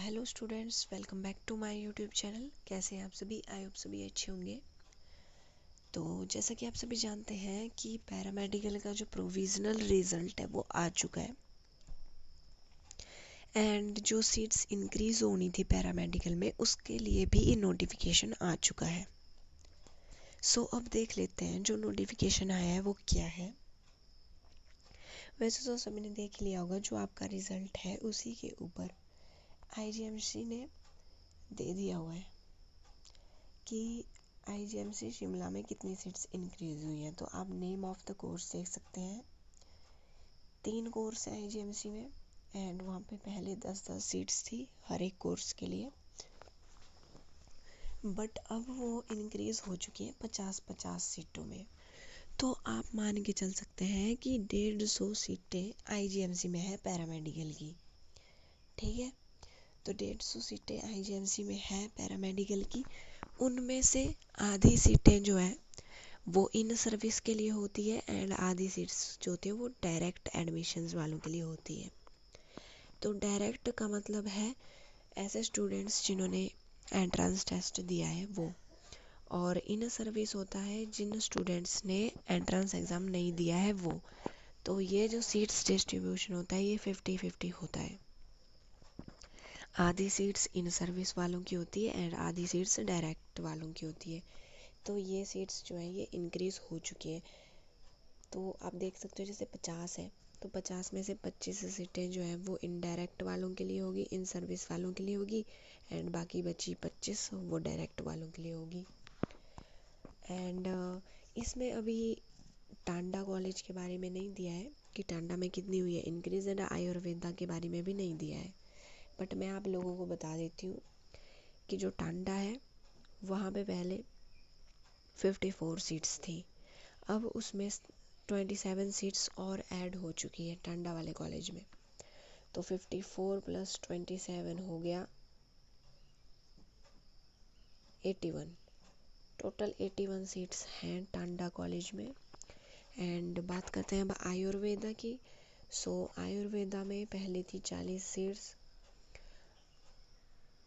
Hello students, welcome back to my YouTube channel. कैसे हैं आप सभी? आई होप सभी अच्छे होंगे। तो जैसा कि आप सभी जानते हैं कि पैरामेडिकल का जो प्रोविज़नल रिज़ल्ट है वो आ चुका है एंड जो सीट्स इंक्रीज होनी थी पैरामेडिकल में उसके लिए भी नोटिफिकेशन आ चुका है। सो अब देख लेते हैं जो नोटिफिकेशन आया है वो क्या है। वैसे तो सभी ने देख लिया होगा, जो आपका रिज़ल्ट है उसी के ऊपर IGMC ने दे दिया हुआ है कि IGMC शिमला में कितनी सीट्स इंक्रीज हुई हैं। तो आप नेम ऑफ द कोर्स देख सकते हैं। 3 कोर्स हैं IGMC में एंड वहाँ पे पहले 10-10 सीट्स थी हर एक कोर्स के लिए, बट अब वो इंक्रीज हो चुकी है 50-50 सीटों में। तो आप मान के चल सकते हैं कि 150 सीटें IGMC में है पैरामेडिकल की। ठीक है, तो 150 सीटें IGMC में है पैरामेडिकल की। उनमें से आधी सीटें जो है वो इन सर्विस के लिए होती है एंड आधी सीट्स जो होती है वो डायरेक्ट एडमिशन्स वालों के लिए होती है। तो डायरेक्ट का मतलब है ऐसे स्टूडेंट्स जिन्होंने एंट्रेंस टेस्ट दिया है वो, और इन सर्विस होता है जिन स्टूडेंट्स ने एंट्रेंस एग्ज़ाम नहीं दिया है वो। तो ये जो सीट्स डिस्ट्रीब्यूशन होता है ये 50-50 होता है। आधी सीट्स इन सर्विस वालों की होती है एंड आधी सीट्स डायरेक्ट वालों की होती है। तो ये सीट्स जो है ये इंक्रीज़ हो चुकी है। तो आप देख सकते हो जैसे 50 है तो 50 में से 25 सीटें जो है वो इनडायरेक्ट वालों के लिए होगी, इन सर्विस वालों के लिए होगी एंड बाकी बची 25 वो डायरेक्ट वालों के लिए होगी। एंड इसमें अभी टांडा कॉलेज के बारे में नहीं दिया है कि टांडा में कितनी हुई है इंक्रीज, एंड आयुर्वेदा के बारे में भी नहीं दिया है। बट मैं आप लोगों को बता देती हूँ कि जो टांडा है वहाँ पे पहले 54 सीट्स थी, अब उसमें 27 सीट्स और ऐड हो चुकी है टांडा वाले कॉलेज में। तो 54 + 27 हो गया 81। टोटल 81 सीट्स हैं टांडा कॉलेज में। एंड बात करते हैं अब आयुर्वेदा की। सो आयुर्वेदा में पहले थी 40 सीट्स,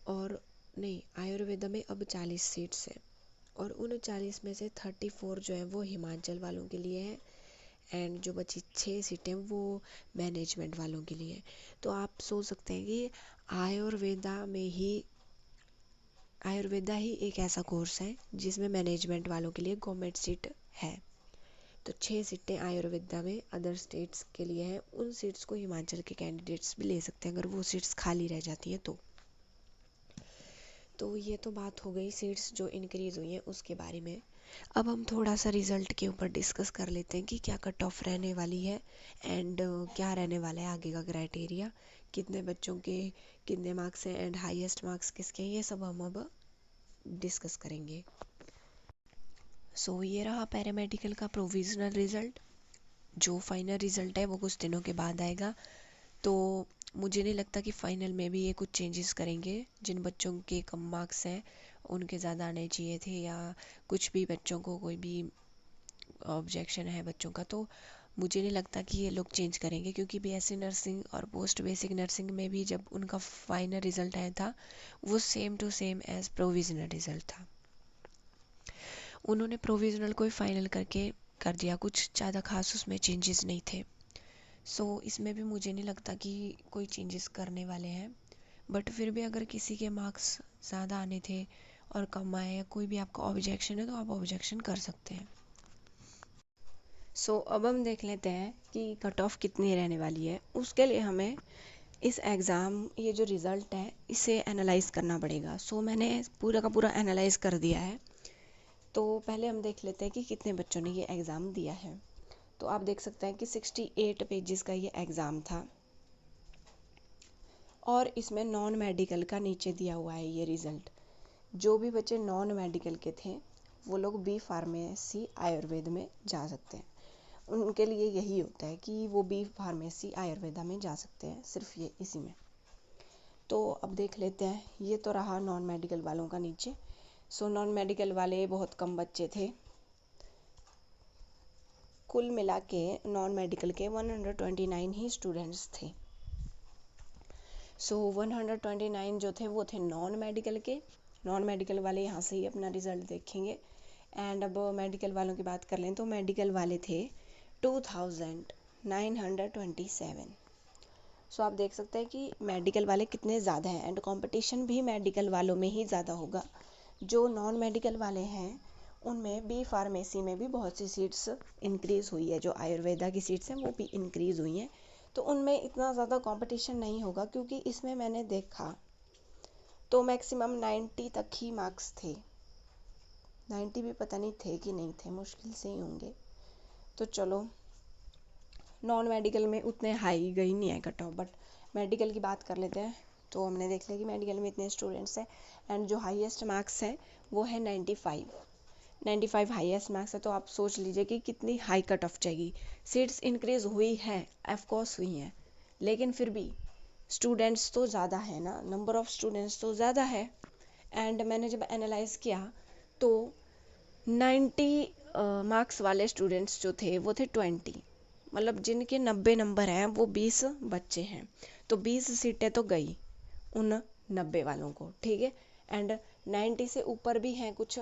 और नहीं, आयुर्वेदा में अब 40 सीट्स हैं और उन 40 में से 34 जो है वो हिमाचल वालों के लिए है एंड जो बची 6 सीटें वो मैनेजमेंट वालों के लिए। तो आप सोच सकते हैं कि आयुर्वेदा ही एक ऐसा कोर्स है जिसमें मैनेजमेंट वालों के लिए गवर्नमेंट सीट है। तो 6 सीटें आयुर्वेदा में अदर स्टेट्स के लिए हैं। उन सीट्स को हिमाचल के कैंडिडेट्स भी ले सकते हैं अगर वो सीट्स खाली रह जाती हैं तो ये तो बात हो गई सीट्स जो इंक्रीज़ हुई हैं उसके बारे में। अब हम थोड़ा सा रिज़ल्ट के ऊपर डिस्कस कर लेते हैं कि क्या कट ऑफ रहने वाली है एंड क्या रहने वाला है आगे का क्राइटेरिया, कितने बच्चों के कितने मार्क्स हैं एंड हाईएस्ट मार्क्स किसके हैं, ये सब हम अब डिस्कस करेंगे। सो ये रहा पैरामेडिकल का प्रोविज़नल रिज़ल्ट। जो फाइनल रिज़ल्ट है वो कुछ दिनों के बाद आएगा। तो मुझे नहीं लगता कि फ़ाइनल में भी ये कुछ चेंजेस करेंगे। जिन बच्चों के कम मार्क्स हैं उनके ज़्यादा आने चाहिए थे, या कुछ भी बच्चों को कोई भी ऑब्जेक्शन है बच्चों का, तो मुझे नहीं लगता कि ये लोग चेंज करेंगे, क्योंकि BSc नर्सिंग और पोस्ट बेसिक नर्सिंग में भी जब उनका फाइनल रिज़ल्ट आया था वो same to same as provisional result था। उन्होंने प्रोविज़नल को ही फाइनल करके कर दिया, कुछ ज़्यादा खास उसमें चेंजेस नहीं थे। सो इसमें भी मुझे नहीं लगता कि कोई चेंजेस करने वाले हैं। बट फिर भी अगर किसी के मार्क्स ज़्यादा आने थे और कम आए या कोई भी आपका ऑब्जेक्शन है तो आप ऑब्जेक्शन कर सकते हैं। सो अब हम देख लेते हैं कि कट ऑफ कितनी रहने वाली है। उसके लिए हमें इस एग्ज़ाम ये जो रिज़ल्ट है इसे एनालाइज़ करना पड़ेगा। सो मैंने पूरा का पूरा एनालाइज़ कर दिया है। तो पहले हम देख लेते हैं कि कितने बच्चों ने ये एग्ज़ाम दिया है। तो आप देख सकते हैं कि 68 पेजेस का ये एग्ज़ाम था और इसमें नॉन मेडिकल का नीचे दिया हुआ है ये रिज़ल्ट। जो भी बच्चे नॉन मेडिकल के थे वो लोग B फार्मेसी आयुर्वेद में जा सकते हैं। उनके लिए यही होता है कि वो B फार्मेसी आयुर्वेदा में जा सकते हैं, सिर्फ ये इसी में। तो अब देख लेते हैं, ये तो रहा नॉन मेडिकल वालों का नीचे। सो नॉन मेडिकल वाले बहुत कम बच्चे थे, कुल मिला के नॉन मेडिकल के 129 ही स्टूडेंट्स थे। सो 129 जो थे वो थे नॉन मेडिकल के। नॉन मेडिकल वाले यहाँ से ही अपना रिजल्ट देखेंगे। एंड अब मेडिकल वालों की बात कर लें तो मेडिकल वाले थे 2927। सो आप देख सकते हैं कि मेडिकल वाले कितने ज़्यादा हैं, एंड कंपटीशन भी मेडिकल वालों में ही ज़्यादा होगा। जो नॉन मेडिकल वाले हैं उनमें बी फार्मेसी में भी बहुत सी सीट्स इंक्रीज़ हुई है, जो आयुर्वेदा की सीट्स हैं वो भी इंक्रीज़ हुई हैं, तो उनमें इतना ज़्यादा कंपटीशन नहीं होगा, क्योंकि इसमें मैंने देखा तो मैक्सिमम 90 तक ही मार्क्स थे। 90 भी पता नहीं थे कि नहीं थे, मुश्किल से ही होंगे। तो चलो, नॉन मेडिकल में उतने हाई गई नहीं है कट ऑफ, बट मेडिकल की बात कर लेते हैं। तो हमने देख लिया कि मेडिकल में इतने स्टूडेंट्स हैं, एंड जो हाईएस्ट मार्क्स हैं वो है 95 हाईएस्ट मार्क्स है। तो आप सोच लीजिए कि कितनी हाई कट ऑफ जाएगी। सीट्स इंक्रीज हुई है, ऑफकोर्स हुई हैं, लेकिन फिर भी स्टूडेंट्स तो ज़्यादा है ना, नंबर ऑफ़ स्टूडेंट्स तो ज़्यादा है। एंड मैंने जब एनालाइज किया तो 90 मार्क्स वाले स्टूडेंट्स जो थे वो थे 20, मतलब जिनके 90 नंबर हैं वो 20 बच्चे हैं। तो 20 सीटें तो गई उन 90 वालों को, ठीक है। एंड 90 से ऊपर भी हैं कुछ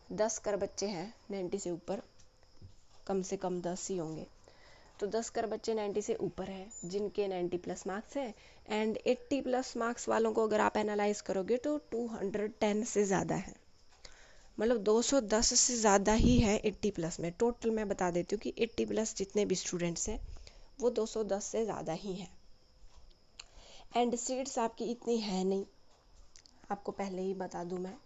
10 कर बच्चे हैं 90 से ऊपर, कम से कम 10 ही होंगे। तो 10 कर बच्चे 90 से ऊपर हैं जिनके 90 प्लस मार्क्स हैं। एंड 80 प्लस मार्क्स वालों को अगर आप एनालाइज करोगे तो 210 से ज़्यादा है, मतलब 210 से ज़्यादा ही है 80 प्लस में। टोटल मैं बता देती हूँ कि 80 प्लस जितने भी स्टूडेंट्स हैं वो 210 से ज़्यादा ही हैं। एंड सीट्स आपकी इतनी है नहीं, आपको पहले ही बता दूँ मैं,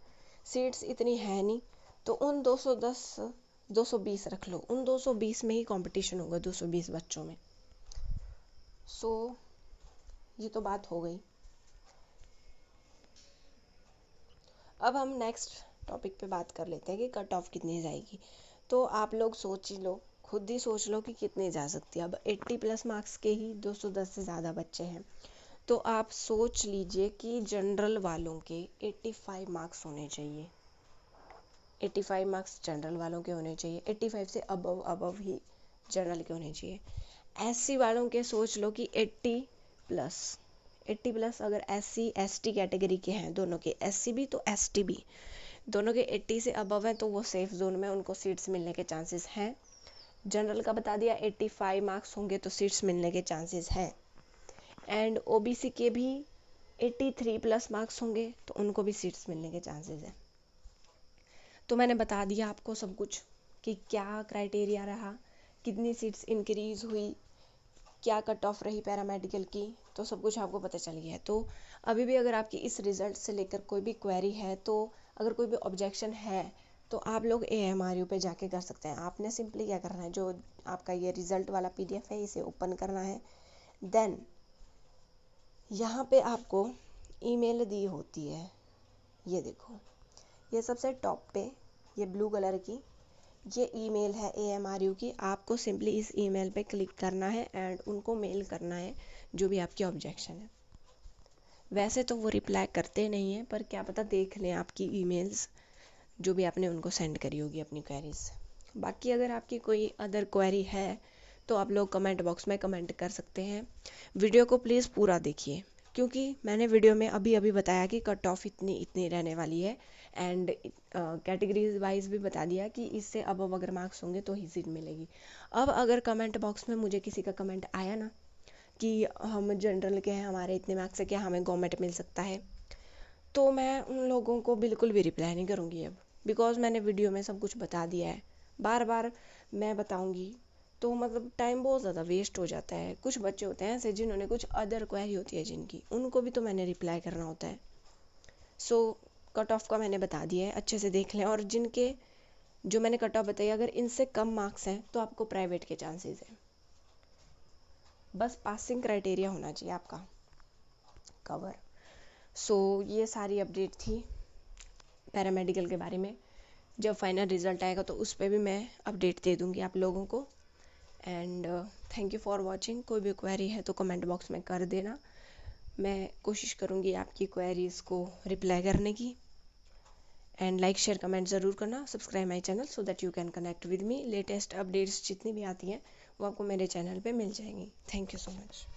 सीट्स इतनी है नहीं। तो उन 220 रख लो, उन 220 में ही कंपटीशन होगा, 220 बच्चों में। सो ये तो बात हो गई। अब हम नेक्स्ट टॉपिक पे बात कर लेते हैं कि कट ऑफ कितनी जाएगी। तो आप लोग सोच ही लो, खुद ही सोच लो कि कितनी जा सकती है। अब 80 प्लस मार्क्स के ही 210 से ज़्यादा बच्चे हैं, तो आप सोच लीजिए कि जनरल वालों के 85 मार्क्स होने चाहिए। 85 मार्क्स जनरल वालों के होने चाहिए, 85 से अबव ही जनरल के होने चाहिए। एससी वालों के सोच लो कि 80 प्लस अगर एससी एसटी कैटेगरी के हैं, दोनों के, एससी भी तो एसटी भी, दोनों के 80 से अबव हैं, तो वो सेफ जोन में, उनको सीट्स मिलने के चांसेस हैं। जनरल का बता दिया 85 मार्क्स होंगे तो सीट्स मिलने के चांसेस हैं। एंड ओबीसी के भी 83 प्लस मार्क्स होंगे तो उनको भी सीट्स मिलने के चांसेस हैं। तो मैंने बता दिया आपको सब कुछ कि क्या क्राइटेरिया रहा, कितनी सीट्स इंक्रीज हुई, क्या कट ऑफ रही पैरामेडिकल की, तो सब कुछ आपको पता चल गया है। तो अभी भी अगर आपकी इस रिज़ल्ट से लेकर कोई भी क्वेरी है, तो अगर कोई भी ऑब्जेक्शन है तो आप लोग AMRU पे जाके कर सकते हैं। आपने सिंपली क्या करना है, जो आपका ये रिज़ल्ट वाला PDF है इसे ओपन करना है। देन यहाँ पे आपको ईमेल दी होती है, ये देखो, ये सबसे टॉप पे ये ब्लू कलर की ये ईमेल है AMRU की। आपको सिंपली इस ईमेल पे क्लिक करना है एंड उनको मेल करना है जो भी आपकी ऑब्जेक्शन है। वैसे तो वो रिप्लाई करते नहीं हैं, पर क्या पता देख लें आपकी ईमेल्स जो भी आपने उनको सेंड करी होगी अपनी क्वेरीज। बाकी अगर आपकी कोई अदर क्वेरी है तो आप लोग कमेंट बॉक्स में कमेंट कर सकते हैं। वीडियो को प्लीज़ पूरा देखिए, क्योंकि मैंने वीडियो में अभी अभी बताया कि कट ऑफ इतनी रहने वाली है, एंड कैटेगरीज वाइज भी बता दिया कि इससे अब अगर मार्क्स होंगे तो ही सीट मिलेगी। अब अगर कमेंट बॉक्स में मुझे किसी का कमेंट आया ना कि हम जनरल के हैं, हमारे इतने मार्क्स है, क्या हमें गवर्नमेंट मिल सकता है, तो मैं उन लोगों को बिल्कुल भी रिप्लाई नहीं करूँगी अब, बिकॉज मैंने वीडियो में सब कुछ बता दिया है। बार बार मैं बताऊँगी तो मतलब टाइम बहुत ज़्यादा वेस्ट हो जाता है। कुछ बच्चे होते हैं ऐसे जिन्होंने कुछ अदर क्वेरी होती है जिनकी, उनको भी तो मैंने रिप्लाई करना होता है। सो कट ऑफ का मैंने बता दिया है, अच्छे से देख लें। और जिनके जो मैंने कट ऑफ बताई अगर इनसे कम मार्क्स हैं तो आपको प्राइवेट के चांसेस हैं। बस पासिंग क्राइटेरिया होना चाहिए आपका कवर। सो ये सारी अपडेट थी पैरामेडिकल के बारे में। जब फाइनल रिज़ल्ट आएगा तो उस पर भी मैं अपडेट दे दूँगी आप लोगों को। And thank you for watching. कोई भी क्वेरी है तो कमेंट बॉक्स में कर देना, मैं कोशिश करूँगी आपकी क्वेरीज़ को रिप्लाई करने की। एंड लाइक शेयर कमेंट ज़रूर करना, subscribe my channel so that you can connect with me. Latest updates जितनी भी आती हैं वो आपको मेरे चैनल पे मिल जाएंगी। Thank you so much.